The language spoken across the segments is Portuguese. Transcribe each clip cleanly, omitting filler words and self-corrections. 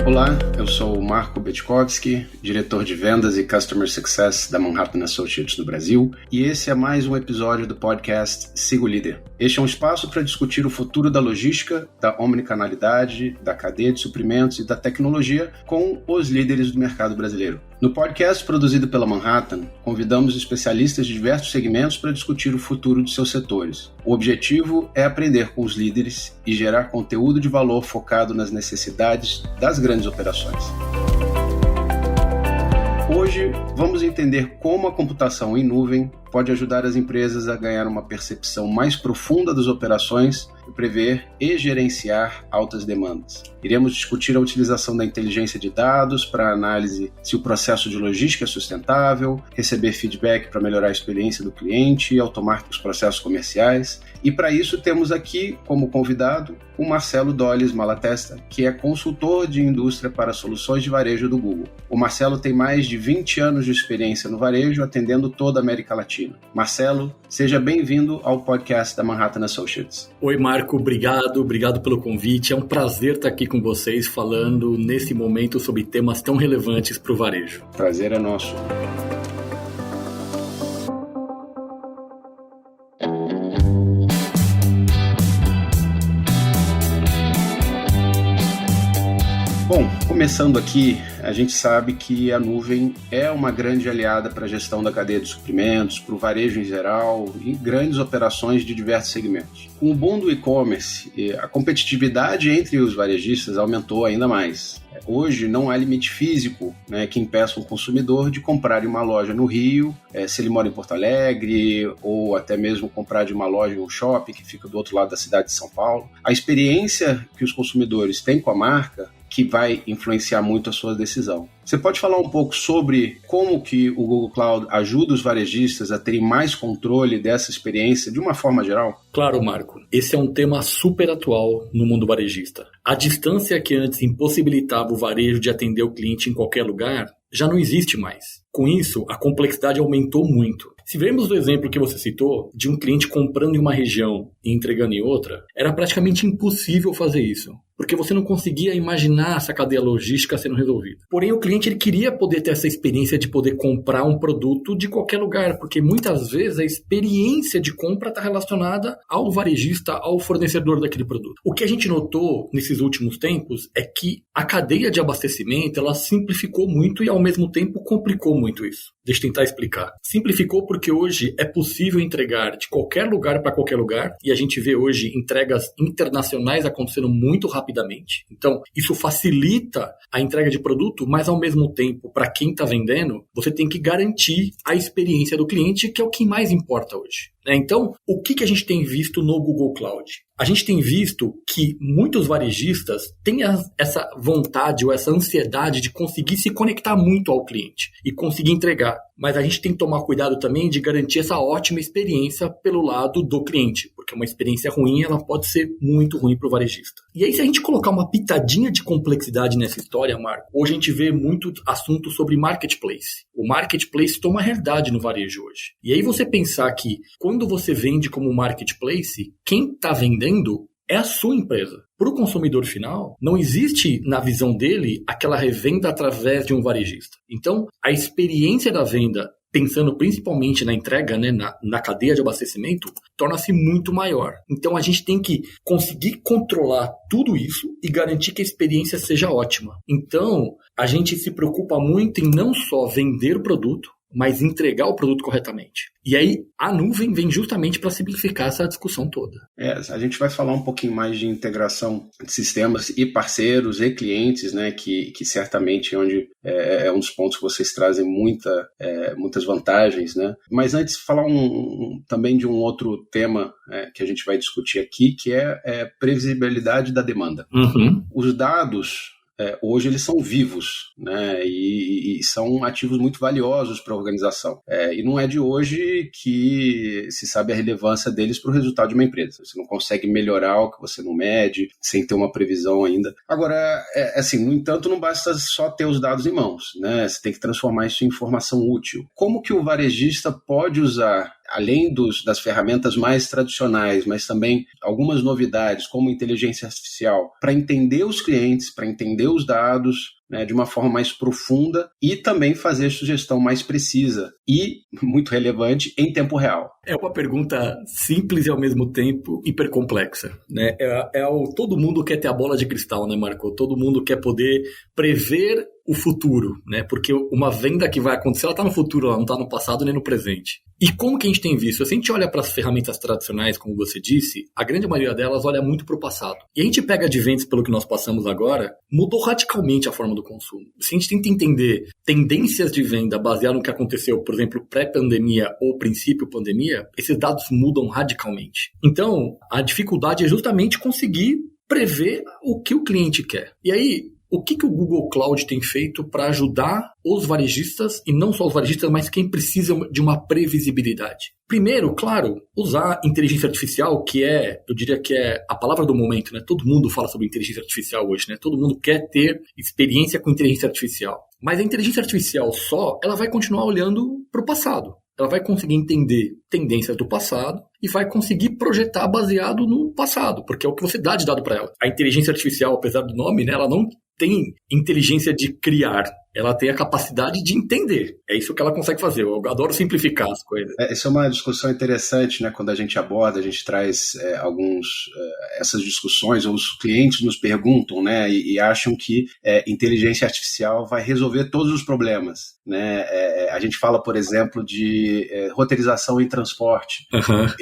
Olá, eu sou o Marco Betkovski, diretor de vendas e Customer Success da Manhattan Associates no Brasil, e esse é mais um episódio do podcast Siga o Líder. Este é um espaço para discutir o futuro da logística, da omnicanalidade, da cadeia de suprimentos e da tecnologia com os líderes do mercado brasileiro. No podcast produzido pela Manhattan, convidamos especialistas de diversos segmentos para discutir o futuro de seus setores. O objetivo é aprender com os líderes e gerar conteúdo de valor focado nas necessidades das grandes operações. Hoje, vamos entender como a computação em nuvem pode ajudar as empresas a ganhar uma percepção mais profunda das operações e prever e gerenciar altas demandas. Iremos discutir a utilização da inteligência de dados para análise se o processo de logística é sustentável, receber feedback para melhorar a experiência do cliente e automar os processos comerciais. E para isso temos aqui como convidado o Marcelo Dolles Malatesta, que é consultor de indústria para soluções de varejo do Google. O Marcelo tem mais de 20 anos de experiência no varejo, atendendo toda a América Latina. Marcelo, seja bem-vindo ao podcast da Manhattan Associates. Oi, Marco, obrigado pelo convite. É um prazer estar aqui com vocês falando nesse momento sobre temas tão relevantes para o varejo. Prazer é nosso. Bom, começando aqui, a gente sabe que a nuvem é uma grande aliada para a gestão da cadeia de suprimentos, para o varejo em geral e grandes operações de diversos segmentos. Com o boom do e-commerce, a competitividade entre os varejistas aumentou ainda mais. Hoje não há limite físico, que impeça um consumidor de comprar em uma loja no Rio, se ele mora em Porto Alegre, ou até mesmo comprar de uma loja em um shopping que fica do outro lado da cidade de São Paulo. A experiência que os consumidores têm com a marca que vai influenciar muito a sua decisão. Você pode falar um pouco sobre como que o Google Cloud ajuda os varejistas a terem mais controle dessa experiência de uma forma geral? Claro, Marco. Esse é um tema super atual no mundo varejista. A distância que antes impossibilitava o varejo de atender o cliente em qualquer lugar já não existe mais. Com isso, a complexidade aumentou muito. Se vermos o exemplo que você citou, de um cliente comprando em uma região e entregando em outra, era praticamente impossível fazer isso, porque você não conseguia imaginar essa cadeia logística sendo resolvida. Porém, o cliente ele queria poder ter essa experiência de poder comprar um produto de qualquer lugar, porque muitas vezes a experiência de compra está relacionada ao varejista, ao fornecedor daquele produto. O que a gente notou nesses últimos tempos é que a cadeia de abastecimento ela simplificou muito e, ao mesmo tempo, complicou muito isso. Deixa eu tentar explicar. Simplificou porque hoje é possível entregar de qualquer lugar para qualquer lugar e a gente vê hoje entregas internacionais acontecendo muito rapidamente. Então, isso facilita a entrega de produto, mas ao mesmo tempo, para quem está vendendo, você tem que garantir a experiência do cliente, que é o que mais importa hoje. Então, o que a gente tem visto no Google Cloud? A gente tem visto que muitos varejistas têm essa vontade ou essa ansiedade de conseguir se conectar muito ao cliente e conseguir entregar. Mas a gente tem que tomar cuidado também de garantir essa ótima experiência pelo lado do cliente, porque uma experiência ruim ela pode ser muito ruim para o varejista. E aí, se a gente colocar uma pitadinha de complexidade nessa história, Marco, hoje a gente vê muito assunto sobre marketplace. O marketplace toma realidade no varejo hoje. E aí você pensar que quando você vende como marketplace, quem está vendendo é a sua empresa. Para o consumidor final, não existe na visão dele aquela revenda através de um varejista. Então, a experiência da venda, pensando principalmente na entrega, na cadeia de abastecimento, torna-se muito maior. Então, a gente tem que conseguir controlar tudo isso e garantir que a experiência seja ótima. Então, a gente se preocupa muito em não só vender o produto, mas entregar o produto corretamente. E aí, a nuvem vem justamente para simplificar essa discussão toda. A gente vai falar um pouquinho mais de integração de sistemas e parceiros e clientes, que certamente é um dos pontos que vocês trazem muitas vantagens, Mas antes, falar também de um outro tema que a gente vai discutir aqui, que é previsibilidade da demanda. Uhum. Os dados hoje eles são vivos, e são ativos muito valiosos para a organização. E não é de hoje que se sabe a relevância deles para o resultado de uma empresa. Você não consegue melhorar o que você não mede, sem ter uma previsão ainda. Agora, no entanto, não basta só ter os dados em mãos, Você tem que transformar isso em informação útil. Como que o varejista pode usar além das ferramentas mais tradicionais, mas também algumas novidades, como inteligência artificial, para entender os clientes, para entender os dados, né, de uma forma mais profunda e também fazer sugestão mais precisa e, muito relevante, em tempo real. É uma pergunta simples e ao mesmo tempo hipercomplexa, né? Todo mundo quer ter a bola de cristal, né, Marco? Todo mundo quer poder prever o futuro, né? Porque uma venda que vai acontecer, ela está no futuro, ela não está no passado nem no presente. E como que a gente tem visto? Se a gente olha para as ferramentas tradicionais, como você disse, a grande maioria delas olha muito para o passado. E a gente pega adventos pelo que nós passamos agora, mudou radicalmente a forma do consumo. Se a gente tenta entender tendências de venda baseadas no que aconteceu, por exemplo, pré-pandemia ou princípio pandemia, esses dados mudam radicalmente. Então, a dificuldade é justamente conseguir prever o que o cliente quer. E aí, o que o Google Cloud tem feito para ajudar os varejistas, e não só os varejistas, mas quem precisa de uma previsibilidade? Primeiro, claro, usar inteligência artificial, eu diria que é a palavra do momento, né? Todo mundo fala sobre inteligência artificial hoje, né? Todo mundo quer ter experiência com inteligência artificial. Mas a inteligência artificial só, ela vai continuar olhando para o passado. Ela vai conseguir entender tendências do passado e vai conseguir projetar baseado no passado, porque é o que você dá de dado para ela. A inteligência artificial, apesar do nome, né, ela não tem inteligência de criar, ela tem a capacidade de entender. É isso que ela consegue fazer. Eu adoro simplificar as coisas. Essa é uma discussão interessante, né? Quando a gente aborda, a gente traz essas discussões, ou os clientes nos perguntam, né? E acham que inteligência artificial vai resolver todos os problemas, né? A gente fala, por exemplo, de roteirização em transporte,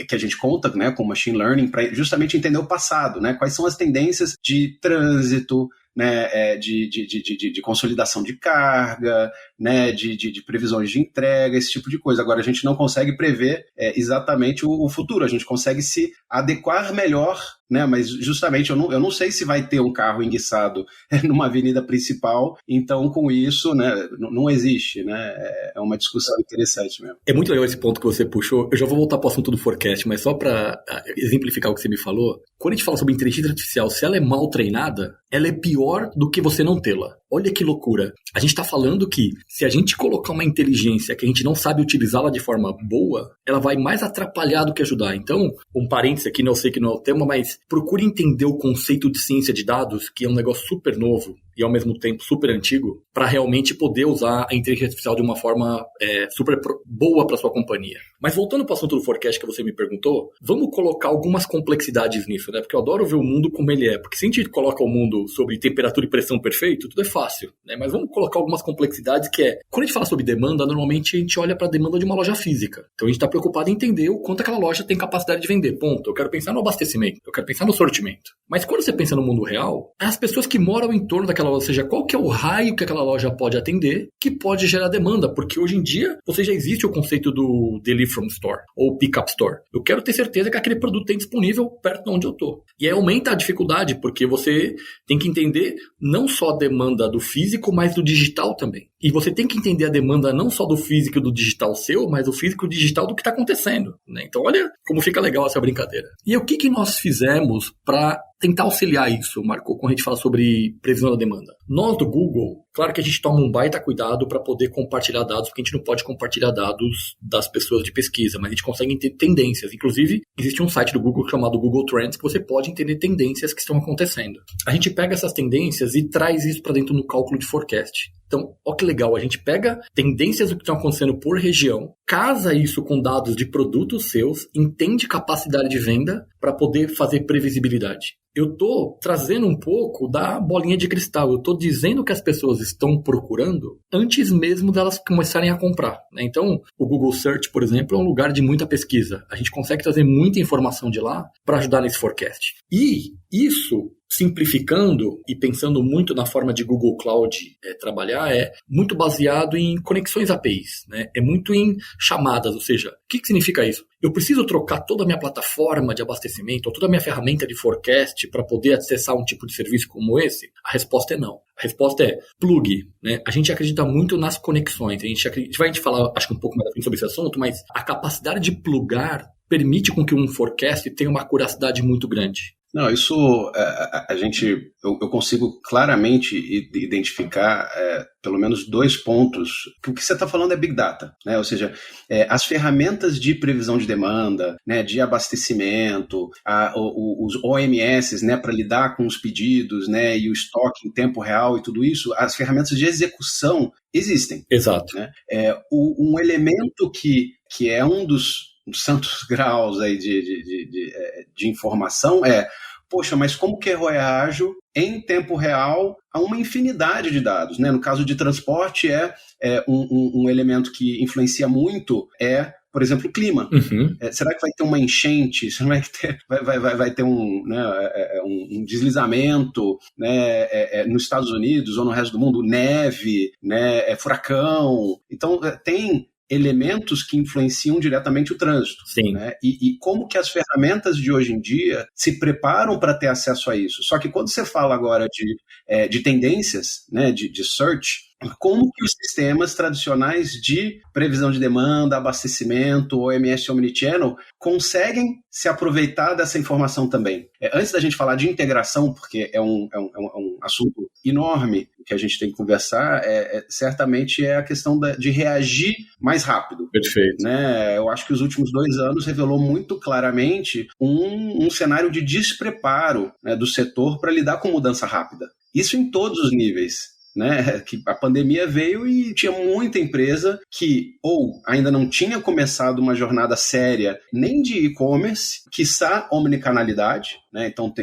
que a gente conta, né, com machine learning para justamente entender o passado, né? Quais são as tendências de trânsito, né, de consolidação de carga, né, de previsões de entrega, esse tipo de coisa. Agora, a gente não consegue prever exatamente o futuro, a gente consegue se adequar melhor, né, mas justamente eu não sei se vai ter um carro enguiçado numa avenida principal, então com isso, né, não existe, né, é uma discussão interessante mesmo. É muito legal esse ponto que você puxou. Eu já vou voltar para o assunto do forecast, mas só para exemplificar o que você me falou, quando a gente fala sobre inteligência artificial, se ela é mal treinada, ela é pior do que você não tê-la. Olha que loucura. A gente está falando que se a gente colocar uma inteligência que a gente não sabe utilizá-la de forma boa, ela vai mais atrapalhar do que ajudar. Então, um parênteses aqui, eu sei que não é o tema, mas procure entender o conceito de ciência de dados, que é um negócio super novo e ao mesmo tempo super antigo, para realmente poder usar a inteligência artificial de uma forma super boa para sua companhia. Mas voltando para o assunto do forecast que você me perguntou, vamos colocar algumas complexidades nisso, né? Porque eu adoro ver o mundo como ele é. Porque se a gente coloca o mundo sobre temperatura e pressão perfeito, tudo é fácil, né? Mas vamos colocar algumas complexidades quando a gente fala sobre demanda, normalmente a gente olha para a demanda de uma loja física. Então a gente está preocupado em entender o quanto aquela loja tem capacidade de vender, ponto. Eu quero pensar no abastecimento, eu quero pensar no sortimento. Mas quando você pensa no mundo real, as pessoas que moram em torno daquela loja, ou seja, qual que é o raio que aquela loja pode atender, que pode gerar demanda, porque hoje em dia você já existe o conceito do Delivery from Store, ou Pick-up Store. Eu quero ter certeza que aquele produto tem disponível perto de onde eu estou. E aí aumenta a dificuldade, porque você tem que entender não só a demanda do físico, mas do digital também. E você tem que entender a demanda não só do físico e do digital seu, mas do físico e do digital do que está acontecendo, né? Então olha como fica legal essa brincadeira. E o que nós fizemos para tentar auxiliar isso, Marco, quando a gente fala sobre previsão da demanda? Nós do Google, claro que a gente toma um baita cuidado para poder compartilhar dados, porque a gente não pode compartilhar dados das pessoas de pesquisa, mas a gente consegue entender tendências. Inclusive, existe um site do Google chamado Google Trends que você pode entender tendências que estão acontecendo. A gente pega essas tendências e traz isso para dentro no cálculo de forecast. Então, olha que legal, a gente pega tendências do que estão acontecendo por região, casa isso com dados de produtos seus, entende capacidade de venda para poder fazer previsibilidade. Eu estou trazendo um pouco da bolinha de cristal, eu estou dizendo o que as pessoas estão procurando antes mesmo delas começarem a comprar, né? Então, o Google Search, por exemplo, é um lugar de muita pesquisa. A gente consegue trazer muita informação de lá para ajudar nesse forecast. E isso, simplificando e pensando muito na forma de Google Cloud trabalhar, é muito baseado em conexões APIs, né? É muito em chamadas, ou seja, o que significa isso? Eu preciso trocar toda a minha plataforma de abastecimento ou toda a minha ferramenta de forecast para poder acessar um tipo de serviço como esse? A resposta é não. A resposta é plug, né? A gente acredita muito nas conexões. A gente vai falar, acho que um pouco mais sobre esse assunto, mas a capacidade de plugar permite com que um forecast tenha uma acuracidade muito grande. Não, isso eu consigo claramente identificar pelo menos 2 pontos. O que você está falando é Big Data, né? Ou seja, as ferramentas de previsão de demanda, né, de abastecimento, os OMS, né, para lidar com os pedidos, né, e o estoque em tempo real e tudo isso, as ferramentas de execução existem. Exato. Né? Um elemento que é um dos santos graus aí de informação poxa, mas como que eu reajo em tempo real a uma infinidade de dados, né? No caso de transporte, um elemento que influencia muito por exemplo, o clima. Uhum. Será que vai ter uma enchente? Será que vai ter um deslizamento, né, nos Estados Unidos ou no resto do mundo? Neve, né, furacão. Então, tem elementos que influenciam diretamente o trânsito. Sim. Né? E como que as ferramentas de hoje em dia se preparam para ter acesso a isso. Só que quando você fala agora de tendências, né, de search, como que os sistemas tradicionais de previsão de demanda, abastecimento, OMS Omnichannel, conseguem se aproveitar dessa informação também? Antes da gente falar de integração, porque é um assunto enorme que a gente tem que conversar, certamente é a questão de reagir mais rápido. Perfeito. Né? Eu acho que os últimos 2 anos revelou muito claramente um cenário de despreparo, né, do setor para lidar com mudança rápida. Isso em todos os níveis. Né, que a pandemia veio e tinha muita empresa que ou ainda não tinha começado uma jornada séria nem de e-commerce, quiçá omnicanalidade, né, então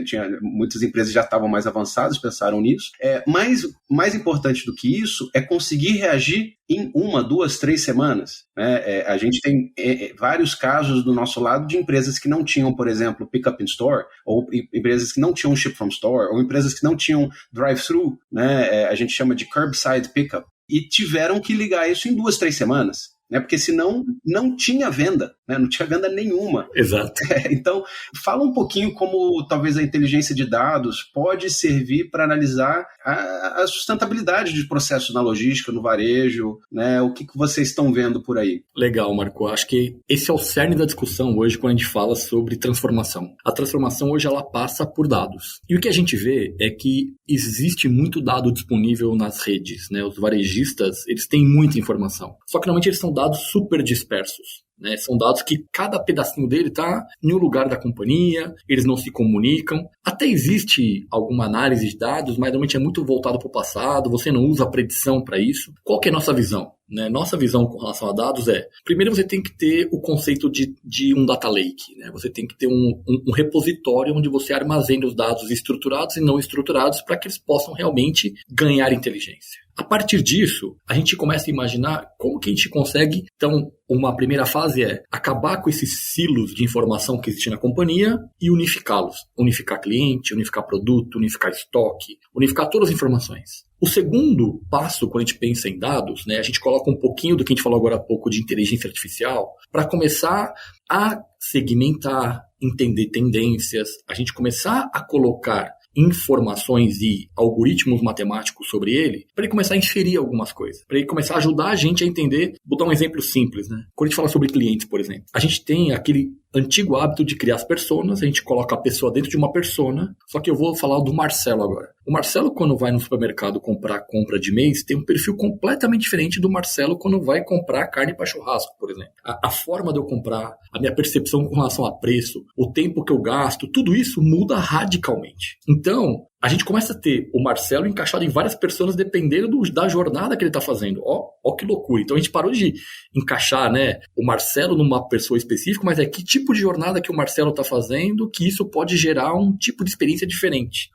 muitas empresas já estavam mais avançadas, pensaram nisso, mas mais importante do que isso é conseguir reagir em 1, 2, 3 semanas. Né? A gente tem vários casos do nosso lado de empresas que não tinham, por exemplo, pick-up in store, ou empresas que não tinham ship from store, ou empresas que não tinham drive-thru, né? A gente chama de curbside pickup, e tiveram que ligar isso em 2, 3 semanas. Né, porque senão não tinha venda, né, não tinha venda nenhuma. Exato. Então, fala um pouquinho como talvez a inteligência de dados pode servir para analisar a sustentabilidade de processos na logística, no varejo, né, o que vocês estão vendo por aí. Legal, Marco. Acho que esse é o cerne da discussão hoje quando a gente fala sobre transformação. A transformação hoje ela passa por dados. E o que a gente vê é que existe muito dado disponível nas redes. Né? Os varejistas, eles têm muita informação. Só que normalmente eles são dados super dispersos. Né? São dados que cada pedacinho dele está em um lugar da companhia, eles não se comunicam. Até existe alguma análise de dados, mas normalmente é muito voltado para o passado, você não usa a predição para isso. Qual que é a nossa visão? Né? Nossa visão com relação a dados primeiro você tem que ter o conceito de um data lake. Né? Você tem que ter um repositório onde você armazena os dados estruturados e não estruturados para que eles possam realmente ganhar inteligência. A partir disso, a gente começa a imaginar como que a gente consegue, então, uma primeira fase é acabar com esses silos de informação que existem na companhia e unificá-los. Unificar cliente, unificar produto, unificar estoque, unificar todas as informações. O segundo passo, quando a gente pensa em dados, né, a gente coloca um pouquinho do que a gente falou agora há pouco de inteligência artificial para começar a segmentar, entender tendências, a gente começar a colocar informações e algoritmos matemáticos sobre ele, para ele começar a inferir algumas coisas, para ele começar a ajudar a gente a entender. Vou dar um exemplo simples, né? Quando a gente fala sobre clientes, por exemplo, a gente tem aquele antigo hábito de criar as personas, a gente coloca a pessoa dentro de uma persona, só que eu vou falar do Marcelo agora. O Marcelo, quando vai no supermercado comprar compra de mês, tem um perfil completamente diferente do Marcelo quando vai comprar carne para churrasco, por exemplo. A forma de eu comprar, a minha percepção com relação a preço, o tempo que eu gasto, tudo isso muda radicalmente. Então, a gente começa a ter o Marcelo encaixado em várias pessoas dependendo da jornada que ele está fazendo. Ó que loucura. Então a gente parou de encaixar, né, o Marcelo numa pessoa específica, mas que tipo de jornada que o Marcelo está fazendo que isso pode gerar um tipo de experiência diferente.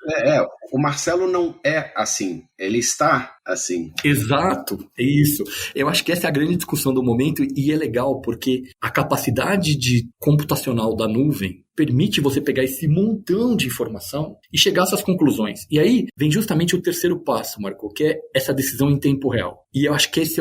O Marcelo não é assim, ele está assim. Exato, é isso. Eu acho que essa é a grande discussão do momento e é legal porque a capacidade computacional da nuvem permite você pegar esse montão de informação e chegar a essas conclusões. E aí vem justamente o terceiro passo, Marco, que é essa decisão em tempo real. E eu acho que esse se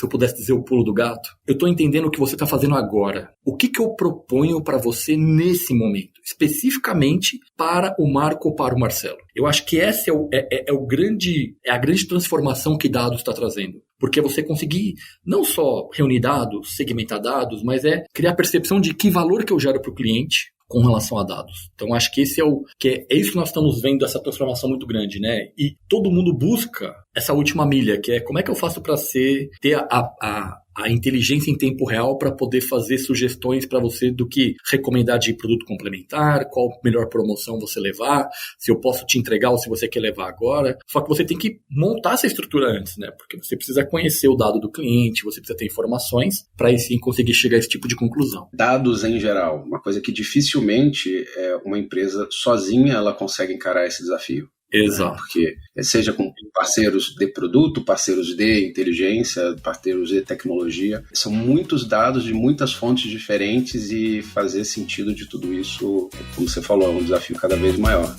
eu pudesse dizer, o pulo do gato. Eu estou entendendo o que você está fazendo agora. O que eu proponho para você nesse momento, especificamente para o Marco ou para o Marcelo? Eu acho que essa é a grande transformação que dados está trazendo. Porque você conseguir não só reunir dados, segmentar dados, mas criar percepção de que valor que eu gero para o cliente, com relação a dados. Então, acho que é isso que nós estamos vendo, essa transformação muito grande, né? E todo mundo busca essa última milha, que é como é que eu faço para ter a inteligência em tempo real para poder fazer sugestões para você do que recomendar de produto complementar, qual melhor promoção você levar, se eu posso te entregar ou se você quer levar agora. Só que você tem que montar essa estrutura antes, né? Porque você precisa conhecer o dado do cliente, você precisa ter informações para aí sim conseguir chegar a esse tipo de conclusão. Dados em geral, uma coisa que dificilmente uma empresa sozinha ela consegue encarar esse desafio. Exato. Porque seja com parceiros de produto, parceiros de inteligência, parceiros de tecnologia, são muitos dados de muitas fontes diferentes e fazer sentido de tudo isso, como você falou, é um desafio cada vez maior.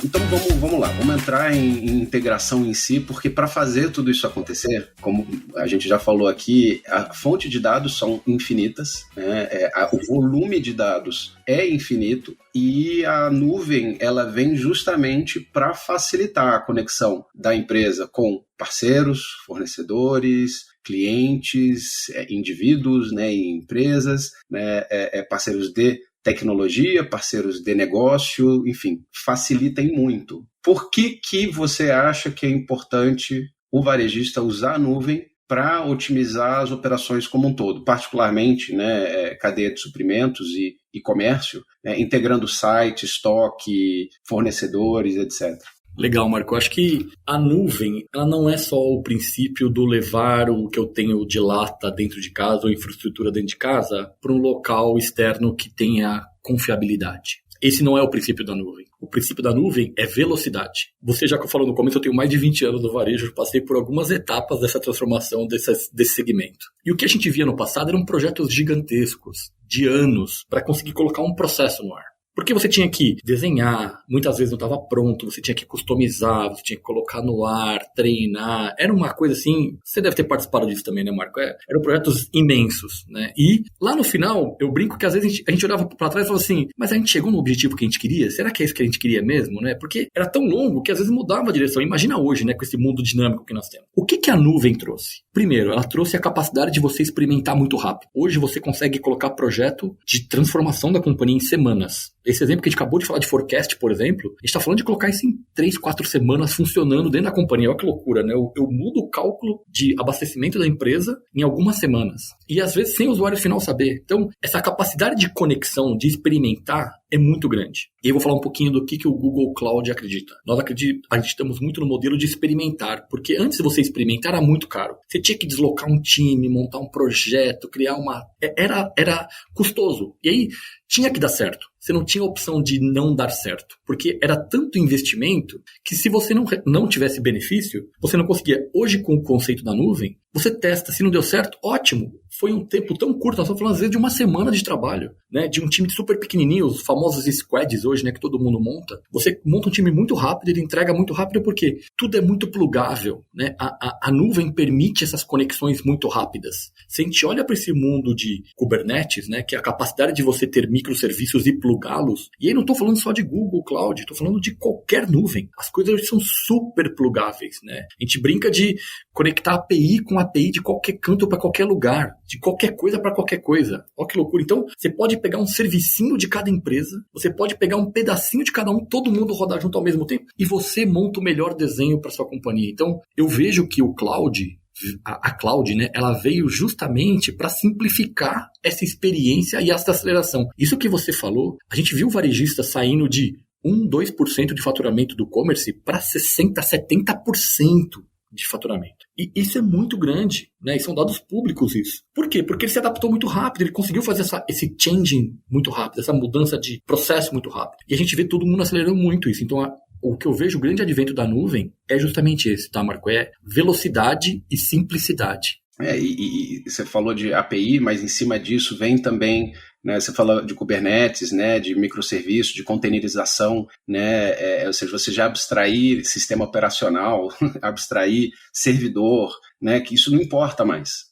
Então vamos lá, vamos entrar em integração em si, porque para fazer tudo isso acontecer, como a gente já falou aqui, a fonte de dados são infinitas, né? O volume de dados é infinito e a nuvem ela vem justamente para facilitar a conexão da empresa com parceiros, fornecedores, clientes, indivíduos, né, e empresas, né, parceiros de tecnologia, parceiros de negócio, enfim, facilitem muito. Por que você acha que é importante o varejista usar a nuvem para otimizar as operações como um todo, particularmente, né, cadeia de suprimentos e comércio, né, integrando site, estoque, fornecedores, etc.? Legal, Marco. Eu acho que a nuvem, ela não é só o princípio do levar o que eu tenho de lata dentro de casa ou infraestrutura dentro de casa para um local externo que tenha confiabilidade. Esse não é o princípio da nuvem. O princípio da nuvem é velocidade. Você já falou no começo, eu tenho mais de 20 anos no varejo, passei por algumas etapas dessa transformação desse segmento. E o que a gente via no passado eram projetos gigantescos, de anos, para conseguir colocar um processo no ar. Porque você tinha que desenhar, muitas vezes não estava pronto, você tinha que customizar, você tinha que colocar no ar, treinar. Era uma coisa assim, você deve ter participado disso também, né, Marco? Eram projetos imensos, né? E lá no final, eu brinco que às vezes a gente olhava para trás e falava assim, mas a gente chegou no objetivo que a gente queria? Será que é isso que a gente queria mesmo, né? Porque era tão longo que às vezes mudava a direção. Imagina hoje, né, com esse mundo dinâmico que nós temos. O que a nuvem trouxe? Primeiro, ela trouxe a capacidade de você experimentar muito rápido. Hoje você consegue colocar projeto de transformação da companhia em semanas. Esse exemplo que a gente acabou de falar de forecast, por exemplo, a gente está falando de colocar isso em 3, 4 semanas funcionando dentro da companhia. Olha que loucura, né? Eu mudo o cálculo de abastecimento da empresa em algumas semanas. E às vezes sem o usuário final saber. Então, essa capacidade de conexão, de experimentar, é muito grande. E eu vou falar um pouquinho do que o Google Cloud acredita. Nós acreditamos muito no modelo de experimentar, porque antes de você experimentar era muito caro. Você tinha que deslocar um time, montar um projeto, criar uma... Era custoso. E aí tinha que dar certo. Você não tinha opção de não dar certo, porque era tanto investimento que se você não tivesse benefício, você não conseguia. Hoje, com o conceito da nuvem, você testa, se não deu certo, ótimo. Foi um tempo tão curto, nós estamos falando às vezes de uma semana de trabalho, né? De um time super pequenininho, os famosos squads hoje, né, que todo mundo monta. Você monta um time muito rápido, ele entrega muito rápido porque tudo é muito plugável, né? A nuvem permite essas conexões muito rápidas. Se a gente olha para esse mundo de Kubernetes, né, que é a capacidade de você ter microserviços e plugá-los, e aí não estou falando só de Google Cloud, estou falando de qualquer nuvem. As coisas hoje são super plugáveis, né? A gente brinca de conectar API com API de qualquer canto para qualquer lugar, de qualquer coisa para qualquer coisa. Olha que loucura. Então, você pode pegar um servicinho de cada empresa, você pode pegar um pedacinho de cada um, todo mundo rodar junto ao mesmo tempo, e você monta o melhor desenho para sua companhia. Então, eu vejo que o cloud, a cloud, né, ela veio justamente para simplificar essa experiência e essa aceleração. Isso que você falou, a gente viu varejistas saindo de 2% de faturamento do e-commerce para 60%, 70% de faturamento. E isso é muito grande, né? E são dados públicos isso. Por quê? Porque ele se adaptou muito rápido, ele conseguiu fazer esse changing muito rápido, essa mudança de processo muito rápido. E a gente vê todo mundo acelerando muito isso. Então, o que eu vejo, o grande advento da nuvem é justamente esse, tá, Marco? É velocidade e simplicidade. E você falou de API, mas em cima disso vem também, né, você fala de Kubernetes, né, de microserviços, de containerização, né, ou seja, você já abstrair sistema operacional, abstrair servidor, né, que isso não importa mais.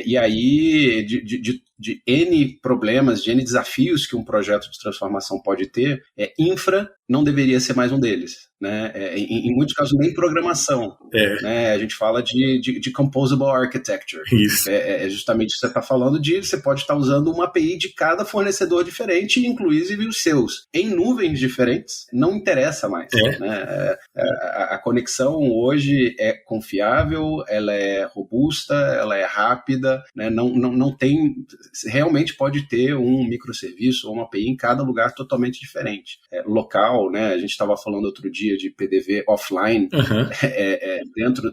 E aí, de N problemas, de N desafios que um projeto de transformação pode ter, infra não deveria ser mais um deles. Né? Em muitos casos, nem programação. Né? A gente fala de composable architecture. Isso. É justamente o que você está falando você pode estar usando uma API de cada fornecedor diferente, inclusive os seus. Em nuvens diferentes, não interessa mais. Né? A conexão hoje é confiável, ela é robusta, ela é rápida, né? Não tem... Realmente pode ter um microserviço ou uma API em cada lugar totalmente diferente. Local, né? A gente estava falando outro dia de PDV offline, dentro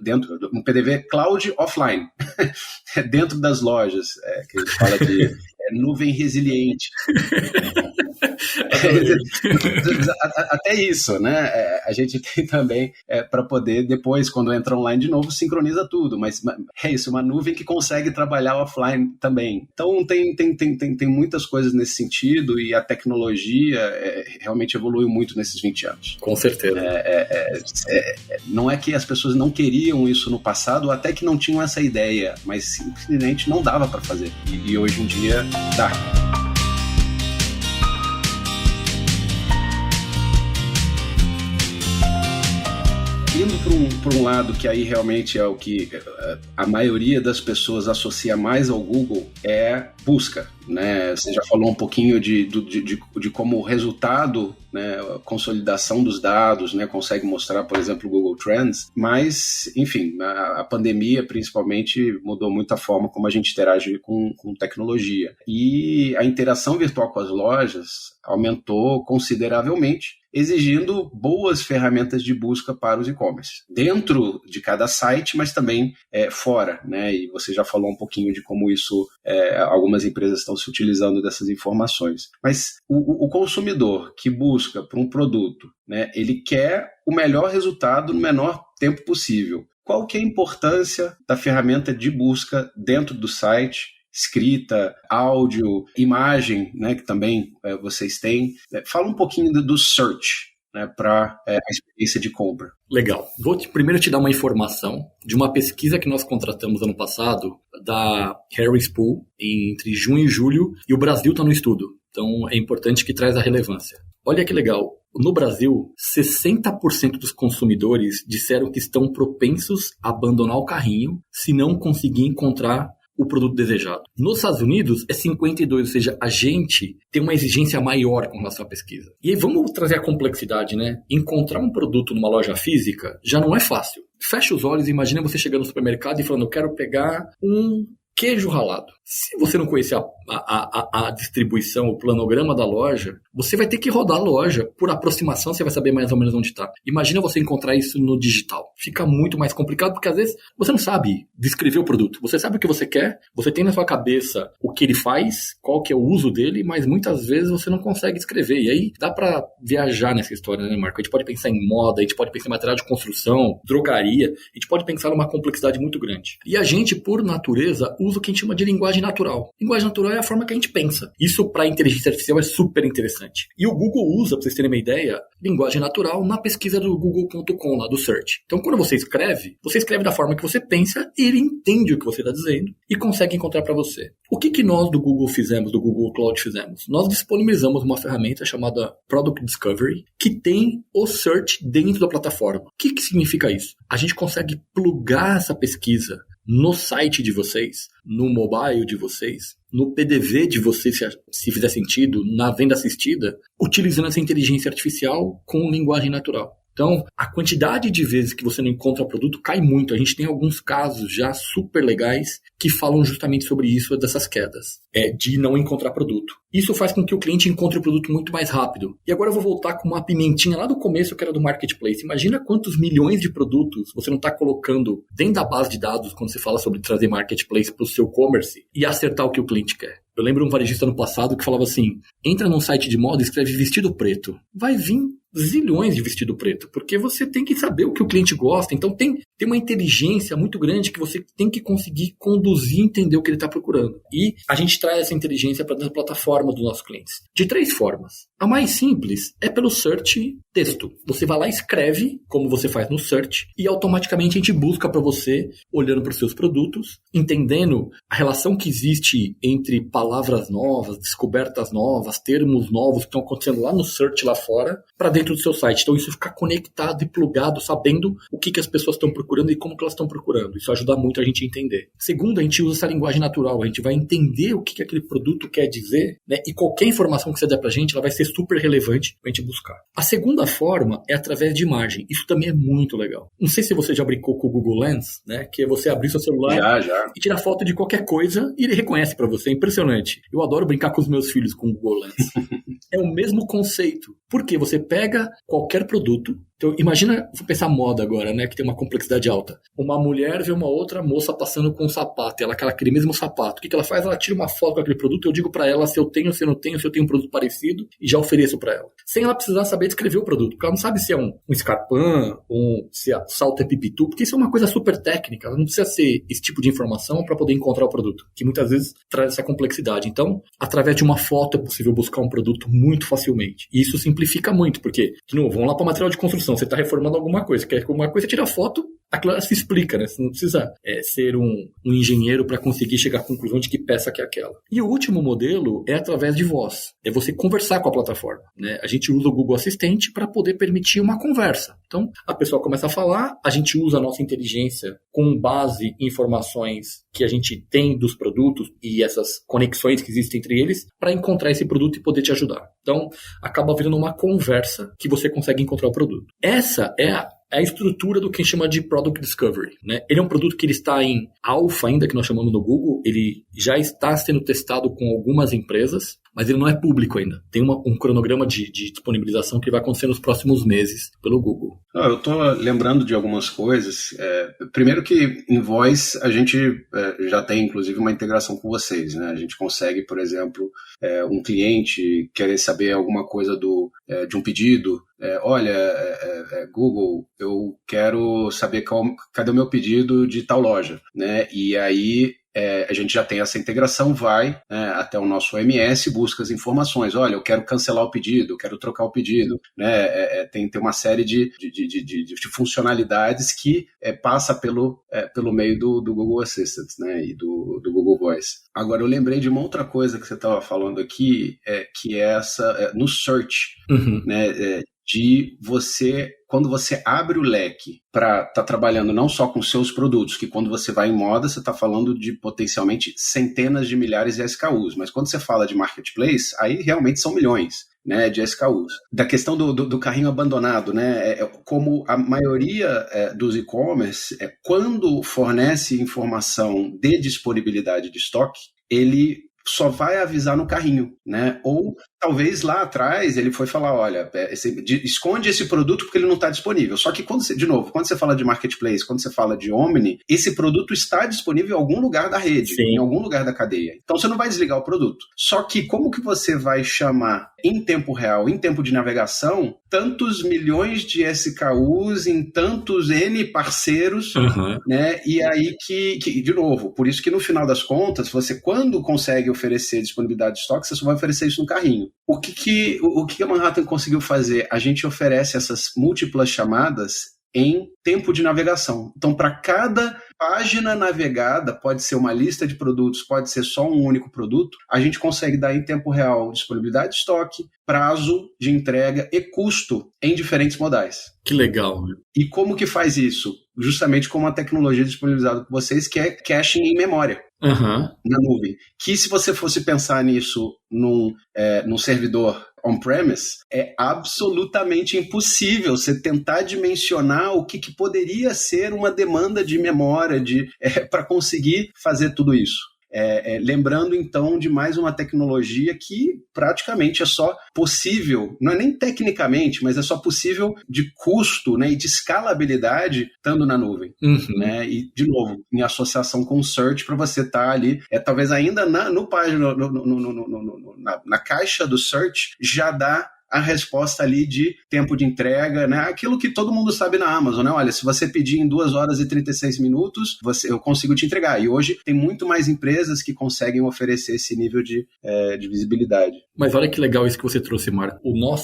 um PDV cloud offline, dentro das lojas, que a gente fala de nuvem resiliente. Até isso, né? A gente tem também para poder depois, quando entra online de novo, sincroniza tudo, mas é isso, uma nuvem que consegue trabalhar offline também. Então tem muitas coisas nesse sentido e a tecnologia realmente evoluiu muito nesses 20 anos. Com certeza. Não é que as pessoas não queriam isso no passado, ou até que não tinham essa ideia, mas simplesmente não dava para fazer. E hoje em dia dá. Indo para um lado que aí realmente é o que a maioria das pessoas associa mais ao Google, é busca. Né? Você já falou um pouquinho de como o resultado, né, a consolidação dos dados, né, consegue mostrar, por exemplo, o Google Trends, mas, enfim, a pandemia principalmente mudou muito a forma como a gente interage com tecnologia. E a interação virtual com as lojas aumentou consideravelmente, exigindo boas ferramentas de busca para os e-commerce, dentro de cada site, mas também fora, né? E você já falou um pouquinho de como isso, algumas empresas estão se utilizando dessas informações. Mas o consumidor que busca por um produto, né, ele quer o melhor resultado no menor tempo possível. Qual que é a importância da ferramenta de busca dentro do site? Escrita, áudio, imagem, né, que também vocês têm. Fala um pouquinho do search, né, para a experiência de compra. Legal. Vou primeiro te dar uma informação de uma pesquisa que nós contratamos ano passado da Harris Poll entre junho e julho, e o Brasil está no estudo. Então é importante que traz a relevância. Olha que legal. No Brasil, 60% dos consumidores disseram que estão propensos a abandonar o carrinho se não conseguir encontrar o produto desejado. Nos Estados Unidos é 52%, ou seja, a gente tem uma exigência maior com relação à pesquisa. E aí vamos trazer a complexidade, né? Encontrar um produto numa loja física já não é fácil. Fecha os olhos e imagina você chegando no supermercado e falando, eu quero pegar um queijo ralado. Se você não conhecer a distribuição, o planograma da loja, você vai ter que rodar a loja. Por aproximação, você vai saber mais ou menos onde está. Imagina você encontrar isso no digital. Fica muito mais complicado, porque às vezes você não sabe descrever o produto. Você sabe o que você quer, você tem na sua cabeça o que ele faz, qual que é o uso dele, mas muitas vezes você não consegue escrever. E aí dá para viajar nessa história, né, Marco? A gente pode pensar em moda, a gente pode pensar em material de construção, drogaria, a gente pode pensar numa complexidade muito grande. E a gente, por natureza, usa o que a gente chama de linguagem natural. Linguagem natural é a forma que a gente pensa. Isso para a inteligência artificial é super interessante. E o Google usa, para vocês terem uma ideia, linguagem natural na pesquisa do Google.com, lá do Search. Então, quando você escreve da forma que você pensa e ele entende o que você está dizendo e consegue encontrar para você. O que nós do Google fizemos, do Google Cloud fizemos? Nós disponibilizamos uma ferramenta chamada Product Discovery que tem o Search dentro da plataforma. O que significa isso? A gente consegue plugar essa pesquisa no site de vocês, no mobile de vocês, no PDV de vocês, se fizer sentido, na venda assistida, utilizando essa inteligência artificial com linguagem natural. Então, a quantidade de vezes que você não encontra produto cai muito. A gente tem alguns casos já super legais que falam justamente sobre isso, dessas quedas, de não encontrar produto. Isso faz com que o cliente encontre o produto muito mais rápido. E agora eu vou voltar com uma pimentinha lá do começo, que era do Marketplace. Imagina quantos milhões de produtos você não está colocando dentro da base de dados quando você fala sobre trazer Marketplace para o seu commerce e acertar o que o cliente quer. Eu lembro um varejista no passado que falava assim, entra num site de moda e escreve vestido preto. Vai vir zilhões de vestido preto, porque você tem que saber o que o cliente gosta. Então tem tem uma inteligência muito grande que você tem que conseguir conduzir e entender o que ele está procurando. E a gente traz essa inteligência para dentro da plataforma dos nossos clientes. De 3 formas. A mais simples é pelo search texto. Você vai lá e escreve, como você faz no search, e automaticamente a gente busca para você, olhando para os seus produtos, entendendo a relação que existe entre palavras novas, descobertas novas, termos novos que estão acontecendo lá no search lá fora, para dentro do seu site. Então isso fica conectado e plugado, sabendo o que as pessoas estão procurando e como que elas estão procurando. Isso ajuda muito a gente a entender. Segundo, a gente usa essa linguagem natural. A gente vai entender o que aquele produto quer dizer, né? E qualquer informação que você der pra gente, ela vai ser super relevante pra gente buscar. A segunda forma é através de imagem. Isso também é muito legal. Não sei se você já brincou com o Google Lens, né? Que é você abrir seu celular e tirar foto de qualquer coisa e ele reconhece pra você. É impressionante. Eu adoro brincar com os meus filhos com o Google Lens. É o mesmo conceito. Porque você pega qualquer produto. Então, imagina, vou pensar moda agora, né? Que tem uma complexidade alta. Uma mulher vê uma outra moça passando com um sapato. Ela quer aquele mesmo sapato. O que ela faz? Ela tira uma foto com aquele produto. Eu digo pra ela se eu tenho, se eu não tenho, se eu tenho um produto parecido. E já ofereço pra ela. Sem ela precisar saber descrever o produto. Porque ela não sabe se é um Scarpan, se a salto é pipitu. Porque isso é uma coisa super técnica. Ela não precisa ser esse tipo de informação para poder encontrar o produto. Que muitas vezes traz essa complexidade. Então, através de uma foto é possível buscar um produto muito facilmente. E isso simplifica muito. Porque, de novo, vamos lá para material de construção. Você está reformando alguma coisa. Quer alguma coisa, tira a foto, aquilo se explica, né? Você não precisa ser um engenheiro para conseguir chegar à conclusão de que peça que é aquela. E o último modelo é através de voz. É você conversar com a plataforma, né? A gente usa o Google Assistente para poder permitir uma conversa. Então, a pessoa começa a falar, a gente usa a nossa inteligência com base em informações que a gente tem dos produtos e essas conexões que existem entre eles para encontrar esse produto e poder te ajudar. Então, acaba virando uma conversa que você consegue encontrar o produto. Essa é a estrutura do que a gente chama de Product Discovery, né? Ele é um produto que ele está em alpha ainda, que nós chamamos no Google. Ele já está sendo testado com algumas empresas, mas ele não é público ainda. Tem um cronograma de disponibilização que vai acontecer nos próximos meses pelo Google. Eu estou lembrando de algumas coisas. Primeiro que em Voice a gente já tem, inclusive, uma integração com vocês, né? A gente consegue, por exemplo, um cliente querer saber alguma coisa de um pedido. Olha, Google, eu quero saber cadê o meu pedido de tal loja, né? E aí a gente já tem essa integração, vai até o nosso OMS, busca as informações. Olha, eu quero cancelar o pedido, eu quero trocar o pedido, né? Tem uma série de funcionalidades que passa pelo meio do Google Assistant, né? E do Google Voice. Agora, eu lembrei de uma outra coisa que você estava falando aqui, que é essa no Search, né? De você, quando você abre o leque para estar trabalhando não só com seus produtos, que quando você vai em moda, você está falando de potencialmente centenas de milhares de SKUs, mas quando você fala de marketplace, aí realmente são milhões, né, de SKUs. Da questão do carrinho abandonado, né, como a maioria dos e-commerce, quando fornece informação de disponibilidade de estoque, ele só vai avisar no carrinho, né? Ou talvez lá atrás ele foi falar, olha, esconde esse produto porque ele não está disponível. Só que quando você fala de marketplace, quando você fala de omni, esse produto está disponível em algum lugar da rede, Sim. Em algum lugar da cadeia. Então você não vai desligar o produto. Só que como que você vai chamar em tempo real, em tempo de navegação, tantos milhões de SKUs em tantos N parceiros, né? E aí que, de novo, por isso que no final das contas, você quando consegue oferecer disponibilidade de estoque, você só vai oferecer isso no carrinho. O que a Manhattan conseguiu fazer? A gente oferece essas múltiplas chamadas em tempo de navegação. Então, para cada página navegada, pode ser uma lista de produtos, pode ser só um único produto, a gente consegue dar em tempo real disponibilidade de estoque, prazo de entrega e custo em diferentes modais. Que legal. E como que faz isso? Justamente com uma tecnologia disponibilizada por vocês, que é caching em memória. Na nuvem. Que se você fosse pensar nisso num servidor on-premise, é absolutamente impossível você tentar dimensionar o que poderia ser uma demanda de memória para conseguir fazer tudo isso. Lembrando, então, de mais uma tecnologia que praticamente é só possível, não é nem tecnicamente, mas é só possível de custo, né, e de escalabilidade estando na nuvem. Né, e, de novo, em associação com o Search, para você estar ali, talvez ainda na caixa do Search já dá a resposta ali de tempo de entrega, né? Aquilo que todo mundo sabe na Amazon, né? Olha, se você pedir em 2 horas e 36 minutos, eu consigo te entregar. E hoje tem muito mais empresas que conseguem oferecer esse nível de visibilidade. Mas olha que legal isso que você trouxe, Marco.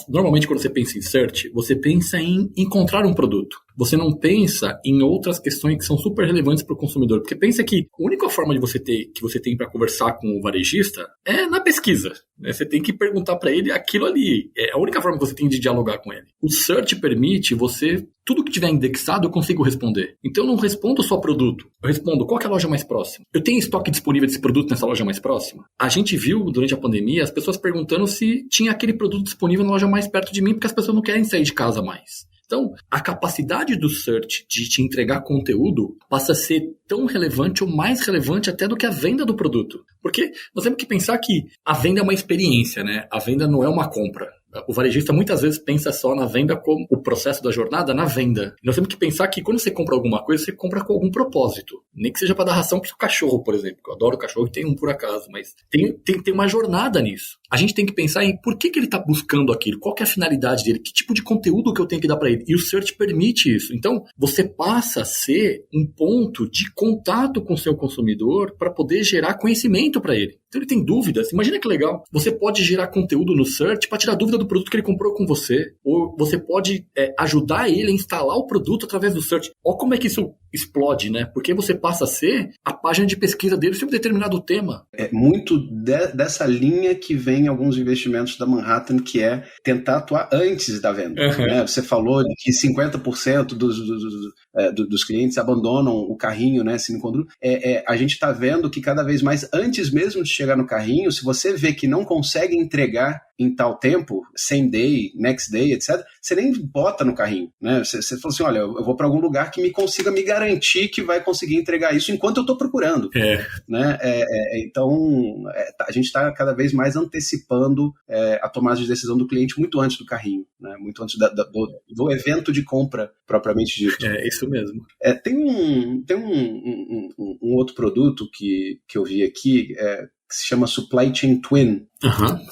Normalmente, quando você pensa em search, você pensa em encontrar um produto. Você não pensa em outras questões que são super relevantes para o consumidor. Porque pensa que a única forma que você tem para conversar com o varejista é na pesquisa. Né? Você tem que perguntar para ele aquilo ali. É a única forma que você tem de dialogar com ele. O search permite você... Tudo que tiver indexado, eu consigo responder. Então, eu não respondo só produto. Eu respondo qual que é a loja mais próxima. Eu tenho estoque disponível desse produto nessa loja mais próxima? A gente viu, durante a pandemia, as pessoas perguntando se tinha aquele produto disponível na loja mais perto de mim, porque as pessoas não querem sair de casa mais. Então, a capacidade do search de te entregar conteúdo passa a ser tão relevante ou mais relevante até do que a venda do produto. Porque nós temos que pensar que a venda é uma experiência, né? A venda não é uma compra. O varejista muitas vezes pensa só na venda como o processo da jornada na venda. Nós temos que pensar que quando você compra alguma coisa, você compra com algum propósito. Nem que seja para dar ração para o cachorro, por exemplo. Eu adoro cachorro e tem um por acaso, mas tem uma jornada nisso. A gente tem que pensar em por que ele está buscando aquilo, qual que é a finalidade dele, que tipo de conteúdo que eu tenho que dar para ele. E o search permite isso. Então, você passa a ser um ponto de contato com o seu consumidor para poder gerar conhecimento para ele. Então, ele tem dúvidas. Imagina que legal. Você pode gerar conteúdo no search para tirar dúvida do produto que ele comprou com você. Ou você pode ajudar ele a instalar o produto através do search. Olha como é que isso explode, né? Porque você passa a ser a página de pesquisa dele sobre determinado tema. É muito dessa linha que vem alguns investimentos da Manhattan, que é tentar atuar antes da venda. Uhum. Né? Você falou que 50% dos clientes abandonam o carrinho, né? Se não encontram. A gente está vendo que cada vez mais, antes mesmo de chegar no carrinho, se você vê que não consegue entregar em tal tempo, same day, next day, etc., você nem bota no carrinho, né? Você fala assim, olha, eu vou para algum lugar que me consiga me garantir que vai conseguir entregar isso enquanto eu estou procurando. Né? Então, a gente está cada vez mais antecipando a tomada de decisão do cliente muito antes do carrinho, né? Muito antes do evento de compra propriamente dito. É isso mesmo. Tem um outro produto que eu vi aqui, que se chama Supply Chain Twin,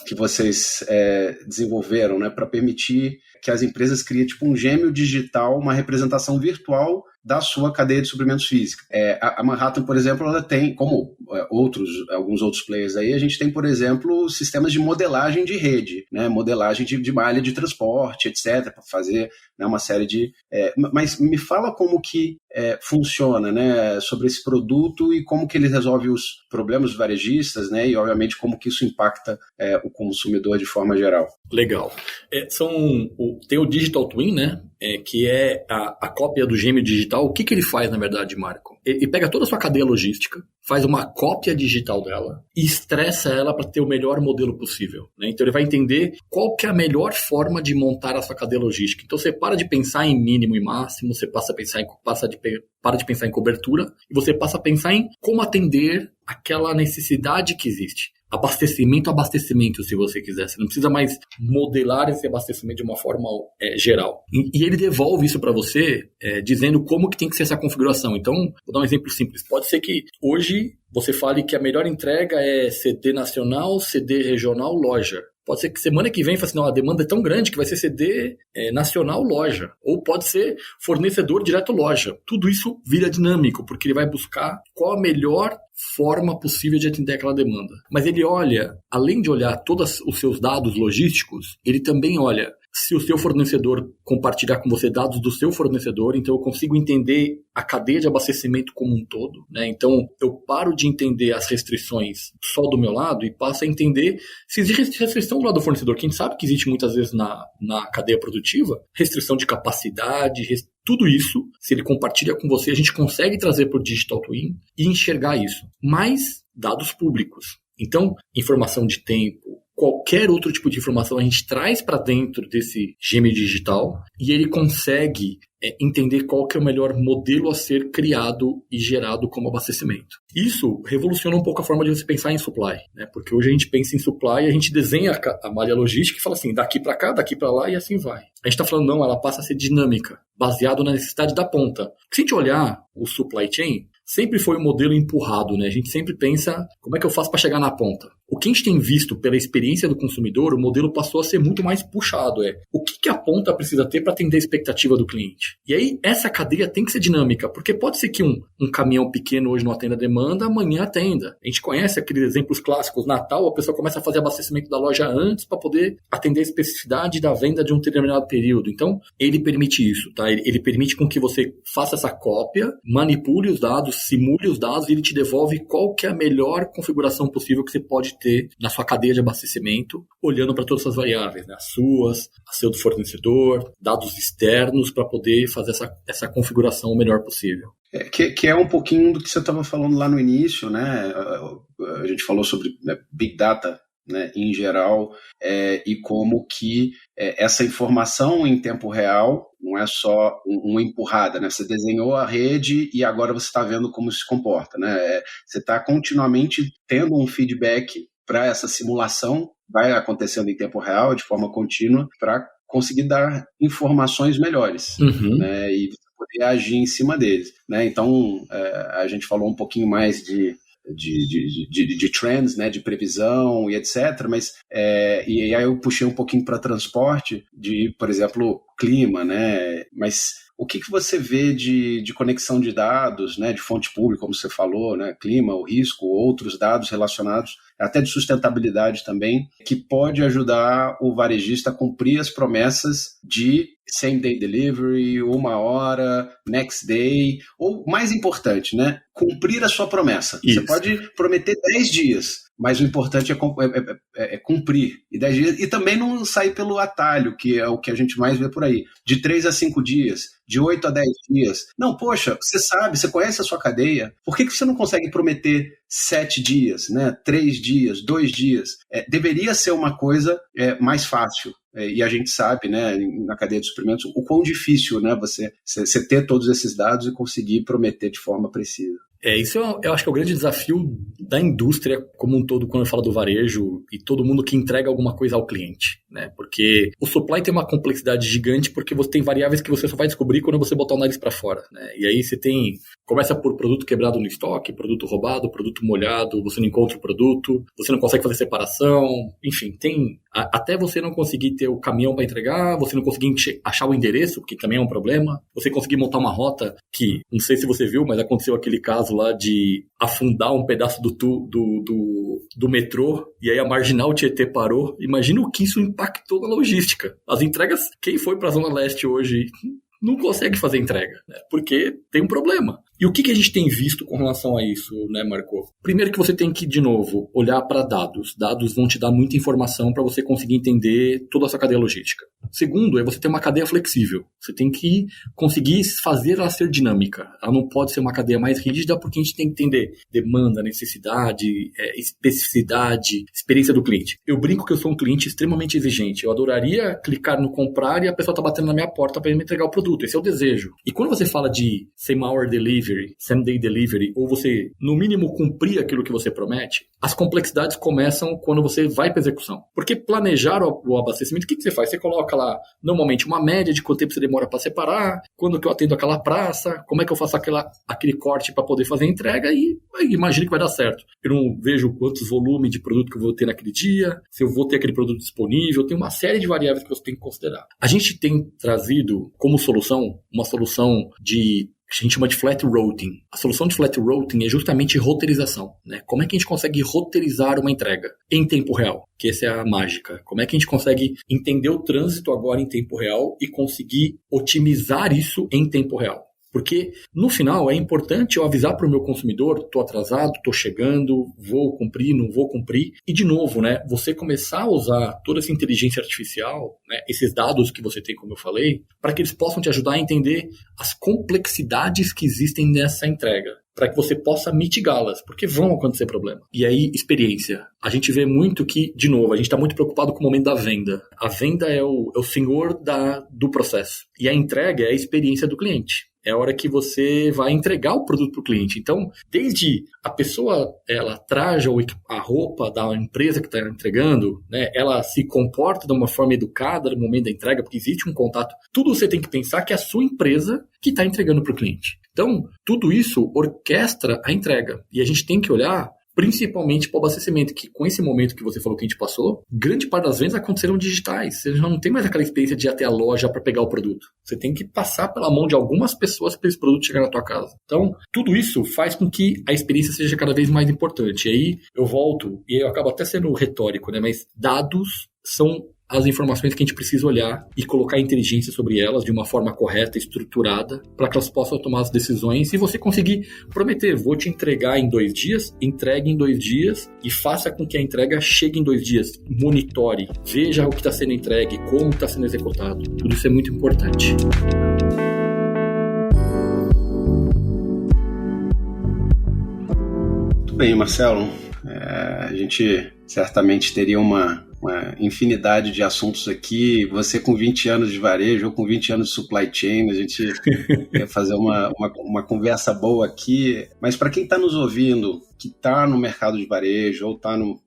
que vocês desenvolveram, né, para permitir que as empresas criem tipo um gêmeo digital, uma representação virtual da sua cadeia de suprimentos física. A Manhattan, por exemplo, ela tem, como alguns outros players aí, a gente tem, por exemplo, sistemas de modelagem de rede, né, modelagem de malha de transporte, etc., para fazer, né, uma série de... mas me fala como que funciona, né, sobre esse produto e como que ele resolve os problemas dos varejistas, né, e, obviamente, como que isso impacta o consumidor de forma geral. Legal. Tem o Digital Twin, né, que é a cópia do gêmeo digital. O que ele faz, na verdade, Marco? Ele pega toda a sua cadeia logística, faz uma cópia digital dela e estressa ela para ter o melhor modelo possível, né? Então, ele vai entender qual que é a melhor forma de montar a sua cadeia logística. Então, você para de pensar em mínimo e máximo, você para de pensar em cobertura e você passa a pensar em como atender aquela necessidade que existe. Abastecimento, se você quiser. Você não precisa mais modelar esse abastecimento de uma forma geral. E ele devolve isso para você, dizendo como que tem que ser essa configuração. Então, vou dar um exemplo simples. Pode ser que hoje você fale que a melhor entrega é CD nacional, CD regional, loja. Pode ser que semana que vem, a demanda é tão grande que vai ser CD nacional loja. Ou pode ser fornecedor direto loja. Tudo isso vira dinâmico, porque ele vai buscar qual a melhor forma possível de atender aquela demanda. Mas ele olha, além de olhar todos os seus dados logísticos, ele também olha se o seu fornecedor compartilhar com você dados do seu fornecedor, então eu consigo entender a cadeia de abastecimento como um todo, né? Então eu paro de entender as restrições só do meu lado e passo a entender se existe restrição do lado do fornecedor, que a gente sabe que existe muitas vezes na cadeia produtiva, restrição de capacidade, tudo isso, se ele compartilha com você, a gente consegue trazer para o Digital Twin e enxergar isso. Mais dados públicos. Então, informação de tempo, qualquer outro tipo de informação a gente traz para dentro desse gêmeo digital e ele consegue entender qual que é o melhor modelo a ser criado e gerado como abastecimento. Isso revoluciona um pouco a forma de você pensar em supply, né? Porque hoje a gente pensa em supply e a gente desenha a malha logística e fala assim, daqui para cá, daqui para lá e assim vai. A gente está falando, não, ela passa a ser dinâmica, baseado na necessidade da ponta. Se a gente olhar o supply chain, sempre foi um modelo empurrado, né? A gente sempre pensa, como é que eu faço para chegar na ponta? O que a gente tem visto pela experiência do consumidor, o modelo passou a ser muito mais puxado. O que a ponta precisa ter para atender a expectativa do cliente? E aí, essa cadeia tem que ser dinâmica, porque pode ser que um caminhão pequeno hoje não atenda a demanda, amanhã atenda. A gente conhece aqueles exemplos clássicos. Natal, a pessoa começa a fazer abastecimento da loja antes para poder atender a especificidade da venda de um determinado período. Então, ele permite isso, tá? Ele permite com que você faça essa cópia, manipule os dados, simule os dados e ele te devolve qual que é a melhor configuração possível que você pode ter na sua cadeia de abastecimento, olhando para todas essas variáveis, né? As suas, a seu do fornecedor, dados externos, para poder fazer essa configuração o melhor possível. Que é um pouquinho do que você estava falando lá no início, né? A gente falou sobre, né, Big Data, né, em geral, e como que essa informação em tempo real não é só uma empurrada, né? Você desenhou a rede e agora você está vendo como se comporta, né? Você está continuamente tendo um feedback para essa simulação, vai acontecendo em tempo real, de forma contínua, para conseguir dar informações melhores, né? E poder agir em cima deles, né? Então, a gente falou um pouquinho mais de trends, né, de previsão e etc, mas e aí eu puxei um pouquinho para transporte, por exemplo, clima, né? Mas o que você vê de conexão de dados, né, de fonte pública, como você falou, né, clima, o risco, outros dados relacionados, até de sustentabilidade também, que pode ajudar o varejista a cumprir as promessas de same-day delivery, 1 hora, next day, ou mais importante, né, cumprir a sua promessa. Isso. Você pode prometer 10 dias, mas o importante é cumprir. E 10 dias, e também não sair pelo atalho, que é o que a gente mais vê por aí, de 3 a 5 dias, de 8 a 10 dias. Não, poxa, você sabe, você conhece a sua cadeia, por que você não consegue prometer 7 dias, né? 3 dias, 2 dias? Deveria ser uma coisa mais fácil. E a gente sabe, né, na cadeia de suprimentos, o quão difícil, né, você ter todos esses dados e conseguir prometer de forma precisa. Isso eu acho que é o grande desafio da indústria como um todo, quando eu falo do varejo e todo mundo que entrega alguma coisa ao cliente, né? Porque o supply tem uma complexidade gigante, porque você tem variáveis que você só vai descobrir quando você botar o nariz para fora, né? E aí começa por produto quebrado no estoque, produto roubado, produto molhado, você não encontra o produto, você não consegue fazer separação, enfim, até você não conseguir ter o caminhão para entregar, você não conseguir achar o endereço, que também é um problema, você conseguir montar uma rota que, não sei se você viu, mas aconteceu aquele caso lá de afundar um pedaço do metrô, e aí a Marginal Tietê parou. Imagina o que isso impactou na logística. As entregas, quem foi para a Zona Leste hoje não consegue fazer entrega, né? Porque tem um problema. E o que a gente tem visto com relação a isso, né, Marco? Primeiro que você tem que, de novo, olhar para dados. Dados vão te dar muita informação para você conseguir entender toda a sua cadeia logística. Segundo, é você ter uma cadeia flexível. Você tem que conseguir fazer ela ser dinâmica. Ela não pode ser uma cadeia mais rígida, porque a gente tem que entender demanda, necessidade, especificidade, experiência do cliente. Eu brinco que eu sou um cliente extremamente exigente. Eu adoraria clicar no comprar e a pessoa está batendo na minha porta para me entregar o produto. Esse é o desejo. E quando você fala de same-hour delivery, same-day delivery, ou você, no mínimo, cumprir aquilo que você promete, as complexidades começam quando você vai para execução. Porque planejar o abastecimento, o que você faz? Você coloca lá, normalmente, uma média de quanto tempo você demora para separar, quando que eu atendo aquela praça, como é que eu faço aquele corte para poder fazer a entrega, e imagino que vai dar certo. Eu não vejo quantos volumes de produto que eu vou ter naquele dia, se eu vou ter aquele produto disponível, tem uma série de variáveis que você tem que considerar. A gente tem trazido como solução, uma solução que a gente chama de flat routing. A solução de flat routing é justamente roteirização, né? Como é que a gente consegue roteirizar uma entrega em tempo real? Que essa é a mágica. Como é que a gente consegue entender o trânsito agora em tempo real e conseguir otimizar isso em tempo real? Porque, no final, é importante eu avisar para o meu consumidor, estou atrasado, estou chegando, vou cumprir, não vou cumprir. E, de novo, né, você começar a usar toda essa inteligência artificial, né, esses dados que você tem, como eu falei, para que eles possam te ajudar a entender as complexidades que existem nessa entrega, para que você possa mitigá-las, porque vão acontecer problemas. E aí, experiência. A gente vê muito que, de novo, a gente está muito preocupado com o momento da venda. A venda é o senhor do processo. E a entrega é a experiência do cliente. É a hora que você vai entregar o produto para o cliente. Então, desde a pessoa, ela traja a roupa da empresa que está entregando, né, ela se comporta de uma forma educada no momento da entrega, porque existe um contato. Tudo você tem que pensar que é a sua empresa que está entregando para o cliente. Então, tudo isso orquestra a entrega. E a gente tem que olhar principalmente para o abastecimento, que com esse momento que você falou que a gente passou, grande parte das vendas aconteceram digitais. Você já não tem mais aquela experiência de ir até a loja para pegar o produto. Você tem que passar pela mão de algumas pessoas para esse produto chegar na tua casa. Então, tudo isso faz com que a experiência seja cada vez mais importante. E aí eu volto, e eu acabo até sendo retórico, né? Mas dados são as informações que a gente precisa olhar e colocar inteligência sobre elas de uma forma correta, estruturada, para que elas possam tomar as decisões e você conseguir prometer, vou te entregar em 2 dias, entregue em 2 dias e faça com que a entrega chegue em 2 dias. Monitore, veja o que está sendo entregue, como está sendo executado. Tudo isso é muito importante. Muito bem, Marcelo. A gente certamente teria uma infinidade de assuntos aqui. Você com 20 anos de varejo, eu com 20 anos de supply chain, a gente ia fazer uma conversa boa aqui. Mas para quem está nos ouvindo, que está no mercado de varejo ou está no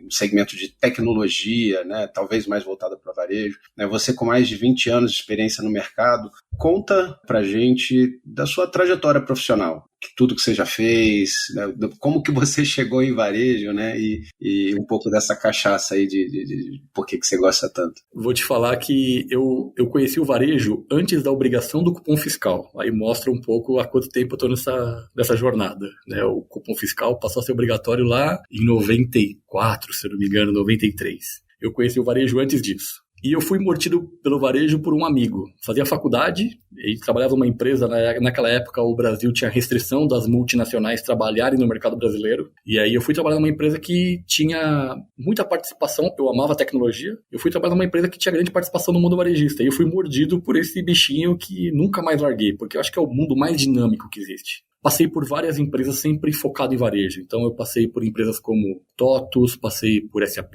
segmento de tecnologia, né, talvez mais voltado para varejo, né, você com mais de 20 anos de experiência no mercado, conta para a gente da sua trajetória profissional, tudo que você já fez, né, como que você chegou em varejo, né, e um pouco dessa cachaça aí de por que você gosta tanto. Vou te falar que eu conheci o varejo antes da obrigação do cupom fiscal. Aí mostra um pouco há quanto tempo eu estou nessa jornada, né? O cupom fiscal passou a ser obrigatório lá em 94, se eu não me engano, 93. Eu conheci o varejo antes disso. E eu fui mordido pelo varejo por um amigo. Fazia faculdade, ele trabalhava numa empresa, naquela época o Brasil tinha restrição das multinacionais trabalharem no mercado brasileiro. E aí eu fui trabalhar numa empresa que tinha muita participação, eu amava tecnologia. Eu fui trabalhar numa empresa que tinha grande participação no mundo varejista. E eu fui mordido por esse bichinho que nunca mais larguei, porque eu acho que é o mundo mais dinâmico que existe. Passei por várias empresas sempre focado em varejo. Então eu passei por empresas como TOTUS, passei por SAP,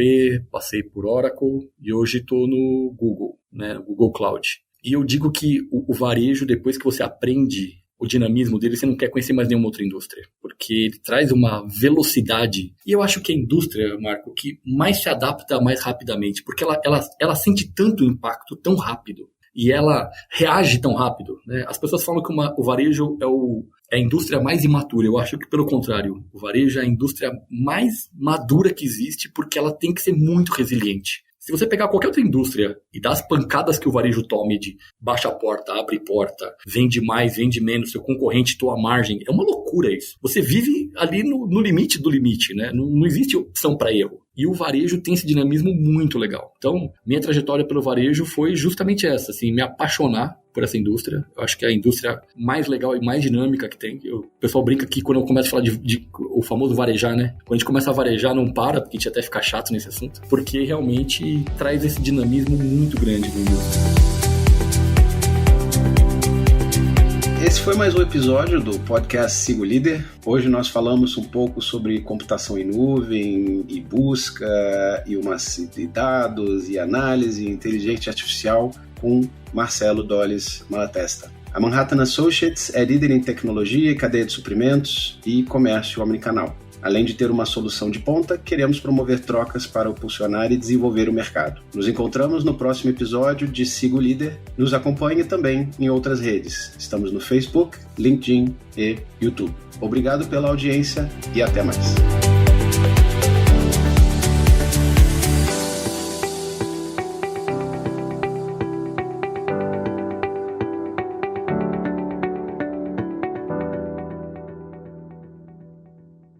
passei por Oracle e hoje estou no Google, né, Google Cloud. E eu digo que o varejo, depois que você aprende o dinamismo dele, você não quer conhecer mais nenhuma outra indústria, porque ele traz uma velocidade. E eu acho que a indústria, Marco, que mais se adapta mais rapidamente, porque ela sente tanto impacto tão rápido. E ela reage tão rápido, né? As pessoas falam que o varejo é a indústria mais imatura. Eu acho que, pelo contrário, o varejo é a indústria mais madura que existe porque ela tem que ser muito resiliente. Se você pegar qualquer outra indústria e dar as pancadas que o varejo tome de baixa a porta, abre porta, vende mais, vende menos, seu concorrente tua margem, é uma loucura isso. Você vive ali no limite do limite, né? Não existe opção para erro. E o varejo tem esse dinamismo muito legal. Então, minha trajetória pelo varejo foi justamente essa, assim, me apaixonar por essa indústria. Eu acho que é a indústria mais legal e mais dinâmica que tem. O pessoal brinca que quando eu começo a falar de o famoso varejar, né? Quando a gente começa a varejar, não para, porque a gente até fica chato nesse assunto, porque realmente traz esse dinamismo muito grande na indústria. Esse foi mais um episódio do podcast Siga o Líder. Hoje nós falamos um pouco sobre computação em nuvem e busca e dados e análise inteligente artificial com Marcelo Dolles Malatesta. A Manhattan Associates é líder em tecnologia, cadeia de suprimentos e comércio omnicanal. Além de ter uma solução de ponta, queremos promover trocas para impulsionar e desenvolver o mercado. Nos encontramos no próximo episódio de Siga o Líder. Nos acompanhe também em outras redes. Estamos no Facebook, LinkedIn e YouTube. Obrigado pela audiência e até mais.